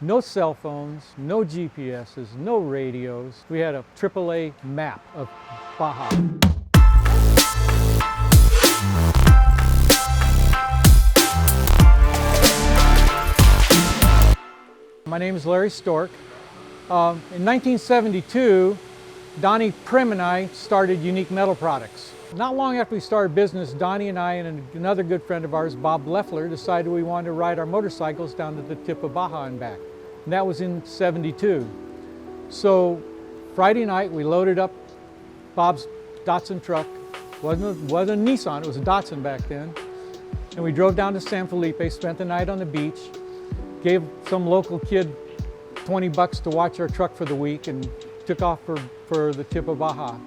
No cell phones, no GPSs, no radios. We had a AAA map of Baja. My name is Larry Stork. In 1972, Donnie Prim and I started Unique Metal Products. Not long after we started business, Donnie and I and another good friend of ours, Bob Leffler, decided we wanted to ride our motorcycles down to the tip of Baja and back. And that was in '72. So Friday night, we loaded up Bob's Datsun truck. Wasn't a Nissan, it was a Datsun back then. And we drove down to San Felipe, spent the night on the beach, gave some local kid $20 to watch our truck for the week, and took off for the tip of Baja.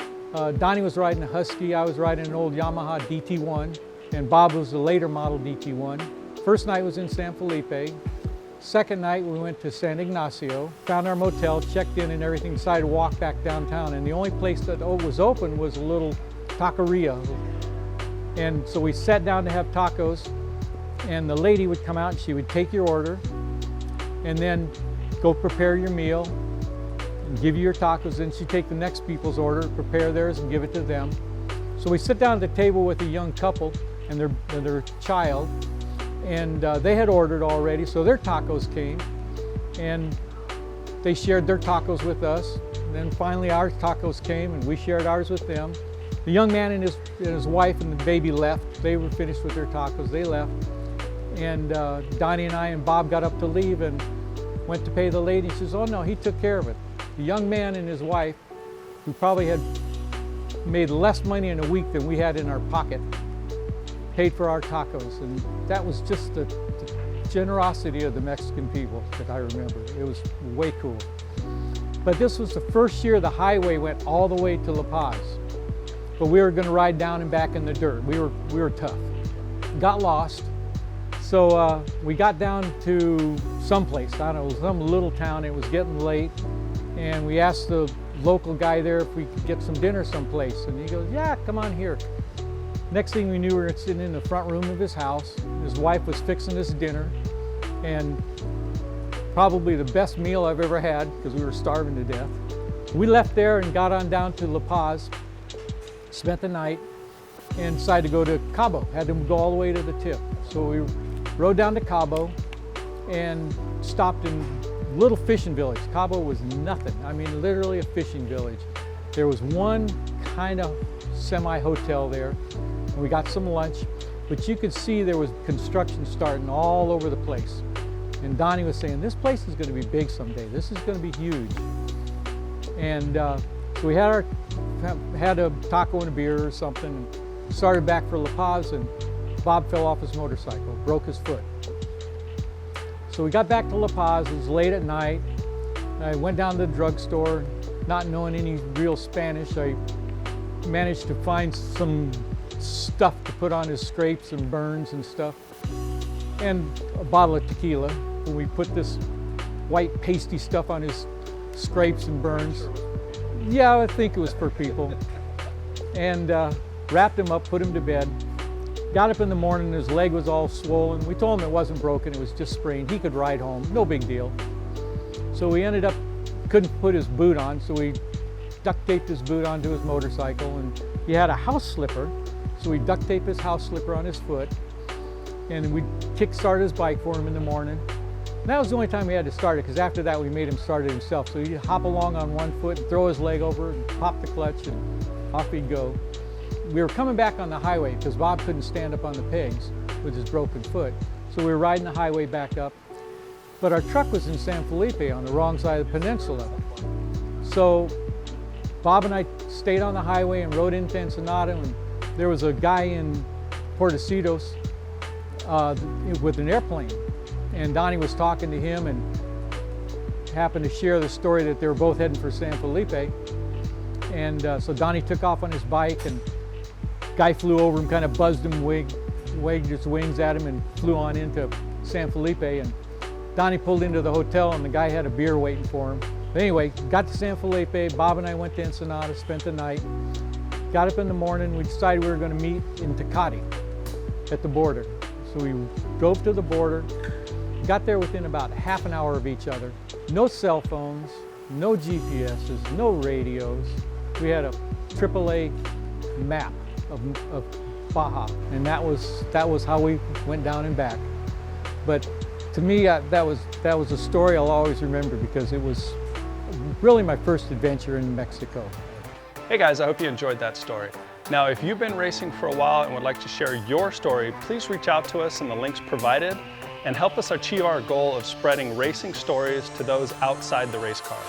Donnie was riding a Husky, I was riding an old Yamaha DT1, and Bob was the later model DT1. First night was in San Felipe. Second night we went to San Ignacio, found our motel, checked in and everything, decided to walk back downtown. And the only place that was open was a little taqueria. And so we sat down to have tacos, and the lady would come out and she would take your order and then go prepare your meal and give you your tacos. Then she'd take the next people's order, prepare theirs and give it to them. So we sit down at the table with a young couple and their child, and they had ordered already, so their tacos came and they shared their tacos with us. And then finally our tacos came and we shared ours with them. The young man and his wife and the baby left. They were finished with their tacos, they left. And Donnie and I and Bob got up to leave and went to pay the lady. She says, oh no, he took care of it. The young man and his wife, who probably had made less money in a week than we had in our pocket, paid for our tacos. And that was just the generosity of the Mexican people that I remember. It was way cool. But this was the first year the highway went all the way to La Paz. But we were going to ride down and back in the dirt. We were tough. Got lost. So we got down to someplace, I don't know, some little town. It was getting late, and we asked the local guy there if we could get some dinner someplace, and he goes, yeah, come on here. Next thing we knew, we were sitting in the front room of his house. His wife was fixing us dinner, and probably the best meal I've ever had, because we were starving to death. We left there and got on down to La Paz, spent the night, and decided to go to Cabo. Had to go all the way to the tip. So we rode down to Cabo and stopped in a little fishing village. Cabo was nothing. I mean, literally a fishing village. There was one kind of semi-hotel there, and we got some lunch, but you could see there was construction starting all over the place. And Donnie was saying, this place is going to be big someday. This is going to be huge. And so we had a taco and a beer or something, and started back for La Paz, and Bob fell off his motorcycle, broke his foot. So we got back to La Paz, it was late at night. I went down to the drugstore, not knowing any real Spanish. I managed to find some stuff to put on his scrapes and burns and stuff, and a bottle of tequila. When we put this white pasty stuff on his scrapes and burns. Yeah, I think it was for people. And wrapped him up, put him to bed. Got up in the morning, his leg was all swollen. We told him it wasn't broken, it was just sprained. He could ride home, no big deal. So we ended up, couldn't put his boot on, so we duct taped his boot onto his motorcycle, and he had a house slipper, so we duct taped his house slipper on his foot, and we kick-started his bike for him in the morning. And that was the only time we had to start it, because after that we made him start it himself. So he'd hop along on one foot, and throw his leg over, and pop the clutch, and off he'd go. We were coming back on the highway because Bob couldn't stand up on the pegs with his broken foot. So we were riding the highway back up. But our truck was in San Felipe on the wrong side of the peninsula. So Bob and I stayed on the highway and rode into Ensenada, and there was a guy in Puertecitos with an airplane. And Donnie was talking to him and happened to share the story that they were both heading for San Felipe. And so Donnie took off on his bike, and guy flew over him, kind of buzzed him, wagged his wings at him, and flew on into San Felipe. And Donnie pulled into the hotel, and the guy had a beer waiting for him. But anyway, got to San Felipe. Bob and I went to Ensenada, spent the night. Got up in the morning, we decided we were going to meet in Tecate at the border. So we drove to the border, got there within about half an hour of each other. No cell phones, no GPSs, no radios. We had a AAA map of Baja, and that was how we went down and back. But to me, that was a story I'll always remember, because it was really my first adventure in Mexico. Hey guys, I hope you enjoyed that story. Now, if you've been racing for a while and would like to share your story, please reach out to us in the links provided and help us achieve our goal of spreading racing stories to those outside the race car.